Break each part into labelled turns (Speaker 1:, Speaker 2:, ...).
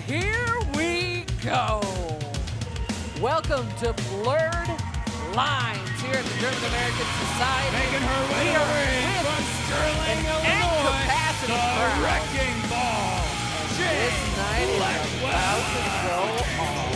Speaker 1: here we go. Welcome to Blurred Lines here at the German American Society.
Speaker 2: Making her way to the ring from Sterling, Illinois, the Wrecking Ball,
Speaker 1: This night is about to go off.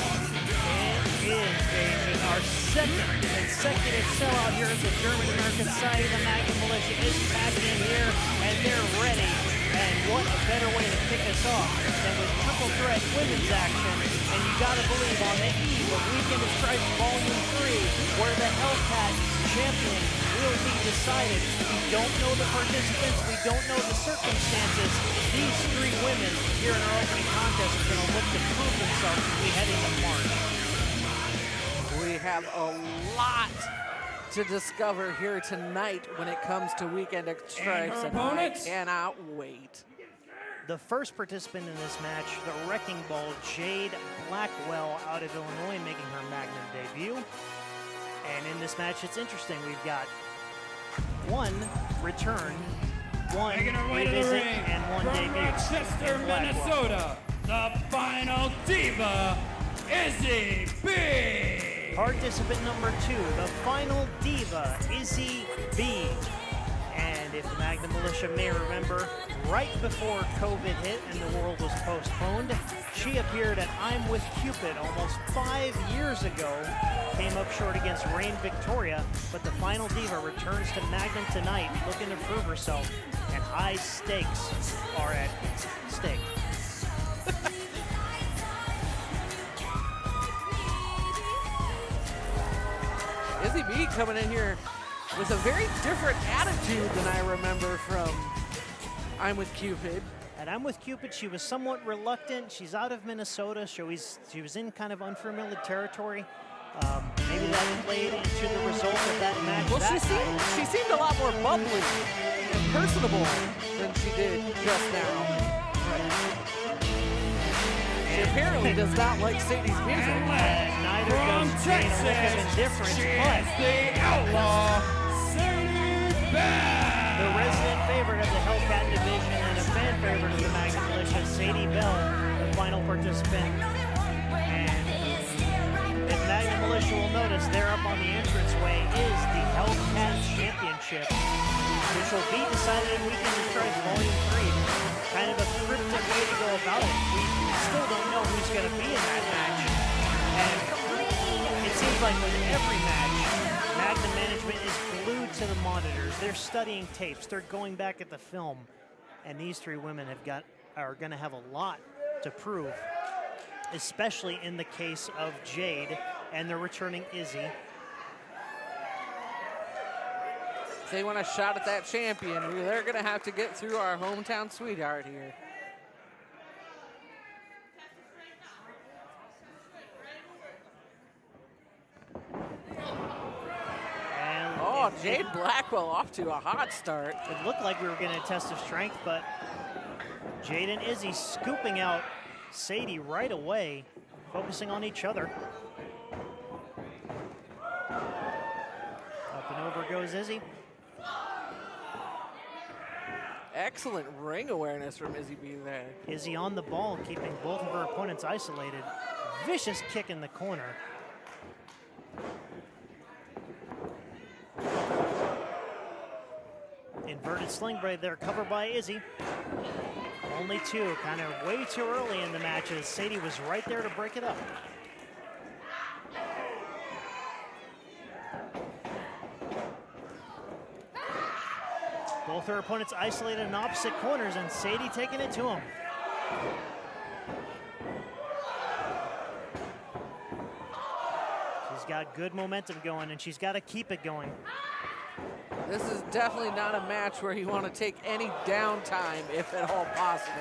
Speaker 3: It is, baby. Our second consecutive sellout here at the German American Society. The Magnum Militia is packing in here, and they're ready. And what a better way to kick us off than with triple threat women's action. And you gotta believe on the eve of Weekend of Stripes Volume 3, where the Hellcat champion will be decided. We don't know the participants, we don't know the circumstances. These three women here in our opening contest are gonna look to prove themselves as we head into March.
Speaker 1: We have a lot to discover here tonight when it comes to Weekend of Stripes, and I cannot wait.
Speaker 3: The first participant in this match, the Wrecking Ball, Jade Blackwell out of Illinois, making her Magnum debut. And in this match, it's interesting. We've got one return, one revisit, and one
Speaker 2: from
Speaker 3: debut.
Speaker 2: Rochester, Minnesota, the final diva, Izzy B.
Speaker 3: Participant number 2, the final diva, Izzy B. And if the Magnum Militia may remember, right before COVID hit and the world was postponed, she appeared at I'm With Cupid almost 5 years ago, came up short against Reign Victoria, but the final diva returns to Magnum tonight looking to prove herself, and high stakes are at stake.
Speaker 1: Izzy B coming in here with a very different attitude than I remember from I'm With Cupid.
Speaker 3: And I'm With Cupid, she was somewhat reluctant. She's out of Minnesota, so she was in kind of unfamiliar territory. Maybe that played into the result of that match.
Speaker 1: Well, she seemed a lot more bubbly and personable than she did just now. She apparently does not like Sadie's music.
Speaker 3: Neither does Jade, a look of indifference, but
Speaker 2: the outlaw, Sadie Belle.
Speaker 3: The resident favorite of the Hellcat division and a fan favorite of the Magnum Militia, Sadie Belle, the final participant. And if Magnum Militia will notice, there up on the entranceway is the Hellcat Championship, which will be decided in Weekend of Stripes Volume 3. Kind of a cryptic way to go about it. We still don't know who's going to be in that match. And it seems like with every match, Magnum management is glued to the monitors. They're studying tapes. They're going back at the film. And these three women are going to have a lot to prove, especially in the case of Jade and the returning Izzy.
Speaker 1: If they want a shot at that champion, they're going to have to get through our hometown sweetheart here. Oh, Jade Blackwell off to a hot start.
Speaker 3: It looked like we were getting a test of strength, but Jade and Izzy scooping out Sadie right away, focusing on each other. Up and over goes Izzy.
Speaker 1: Excellent ring awareness from Izzy B there.
Speaker 3: Izzy on the ball, keeping both of her opponents isolated. Vicious kick in the corner. Inverted sling blade there, covered by Izzy. Only two, kind of way too early in the matches. Sadie was right there to break it up. Both her opponents isolated in opposite corners, and Sadie taking it to him. She's got good momentum going, and she's got to keep it going.
Speaker 1: This is definitely not a match where you want to take any downtime, if at all possible.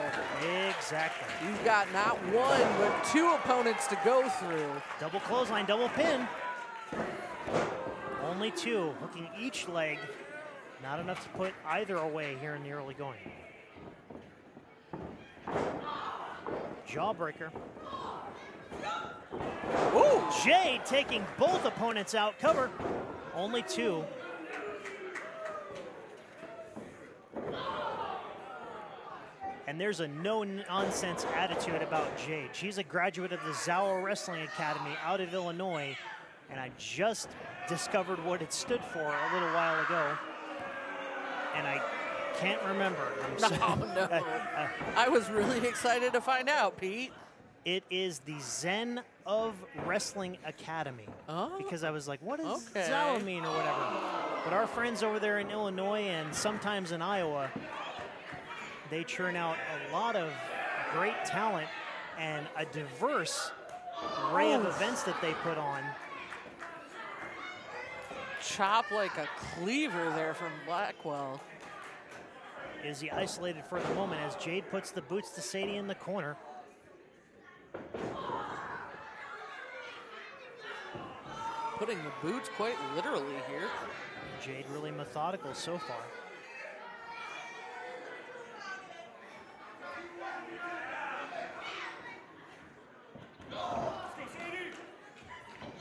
Speaker 3: Exactly.
Speaker 1: You've got not one, but two opponents to go through.
Speaker 3: Double clothesline, double pin. Only two, hooking each leg. Not enough to put either away here in the early going. Jawbreaker. Ooh, Jade taking both opponents out. Cover. Only two. And there's a no-nonsense attitude about Jade. She's a graduate of the Zao Wrestling Academy out of Illinois, and I just discovered what it stood for a little while ago, and I can't remember.
Speaker 1: No. I was really excited to find out, Pete.
Speaker 3: It is the Zen of Wrestling Academy.
Speaker 1: Oh.
Speaker 3: Because I was like, what does Zao mean or whatever? But our friends over there in Illinois and sometimes in Iowa, they churn out a lot of great talent and a diverse array of events that they put on.
Speaker 1: Chop like a cleaver there from Blackwell.
Speaker 3: Izzy isolated for the moment as Jade puts the boots to Sadie in the corner.
Speaker 1: Putting the boots quite literally here.
Speaker 3: Jade really methodical so far.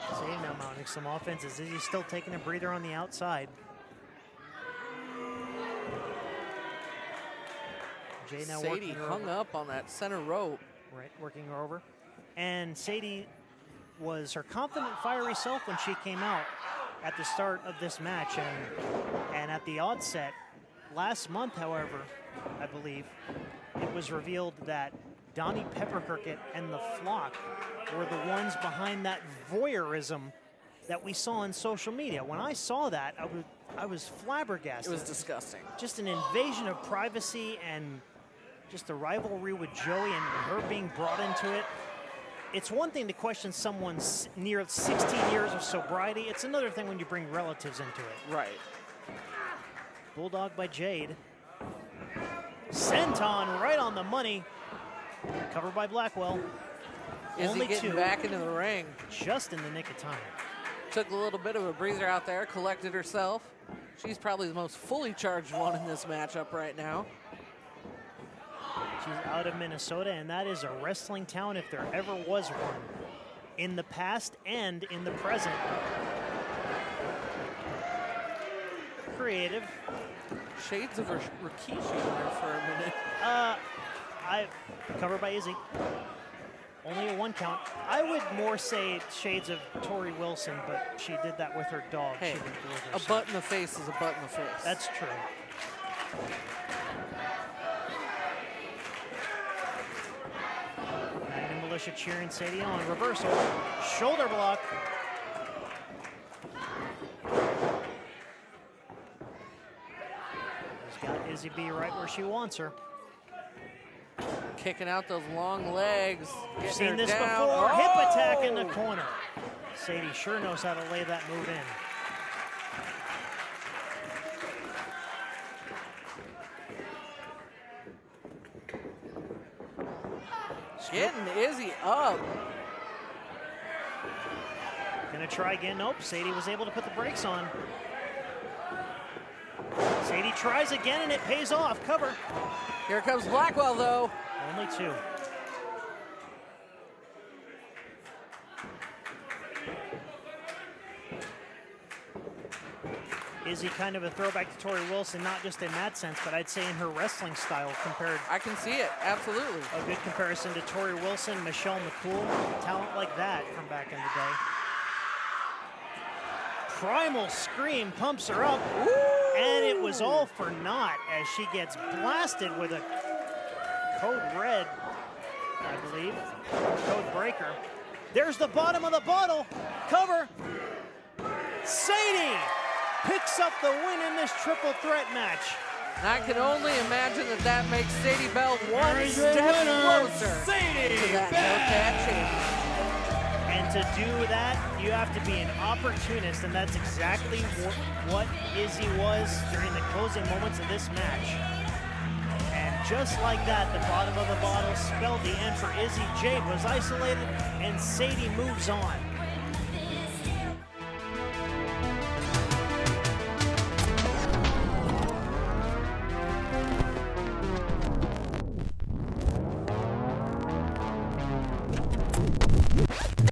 Speaker 3: Sadie now mounting some offenses. Izzy's still taking a breather on the outside. Jade now
Speaker 1: Sadie hung up on that center rope.
Speaker 3: Right, working her over. And Sadie was her confident, fiery self when she came out at the start of this match. And at the onset, last month, however, I believe, it was revealed that Donnie Pepperkirkett and the Flock were the ones behind that voyeurism that we saw on social media. When I saw that, I was flabbergasted.
Speaker 1: It was disgusting.
Speaker 3: Just an invasion of privacy and just the rivalry with Joey and her being brought into it. It's one thing to question someone's near 16 years of sobriety. It's another thing when you bring relatives into it.
Speaker 1: Right.
Speaker 3: Bulldog by Jade. Senton right on the money. Covered by Blackwell.
Speaker 1: Izzy
Speaker 3: Only
Speaker 1: getting
Speaker 3: two.
Speaker 1: back into the ring.
Speaker 3: Just in the nick of time.
Speaker 1: Took a little bit of a breather out there, collected herself. She's probably the most fully charged one in this matchup right now.
Speaker 3: She's out of Minnesota, and that is a wrestling town if there ever was one. In the past and in the present. Creative.
Speaker 1: Shades of Rikishi there for a minute.
Speaker 3: Covered by Izzy. Only a one count. I would more say shades of Tori Wilson, but she did that with her dog.
Speaker 1: Hey,
Speaker 3: she didn't do it
Speaker 1: a
Speaker 3: herself.
Speaker 1: butt in the face is a butt in the face.
Speaker 3: That's true. Magnum Militia cheering Sadie on. Reversal. Shoulder block. He's got Izzy B right where she wants her.
Speaker 1: Kicking out those long legs.
Speaker 3: We've
Speaker 1: getting
Speaker 3: seen
Speaker 1: her
Speaker 3: this
Speaker 1: down.
Speaker 3: before.
Speaker 1: Oh!
Speaker 3: Hip attack in the corner. Sadie sure knows how to lay that move in.
Speaker 1: Getting Izzy up.
Speaker 3: Gonna try again. Nope. Sadie was able to put the brakes on. Sadie tries again and it pays off. Cover.
Speaker 1: Here comes Blackwell though.
Speaker 3: Only two. Izzy kind of a throwback to Tori Wilson, not just in that sense, but I'd say in her wrestling style compared.
Speaker 1: I can see it, absolutely.
Speaker 3: A good comparison to Tori Wilson, Michelle McCool, talent like that from back in the day. Primal Scream pumps her up, and it was all for naught as she gets blasted with a code red, I believe, code breaker. There's the bottom of the bottle, cover. Sadie picks up the win in this triple threat match.
Speaker 1: And I can only imagine that that makes Sadie Belle one step closer to that no-cat championship.
Speaker 3: And to do that, you have to be an opportunist, and that's exactly what Izzy was during the closing moments of this match. And just like that, the bottom of the bottle spelled the end for Izzy. Jade was isolated, and Sadie moves on.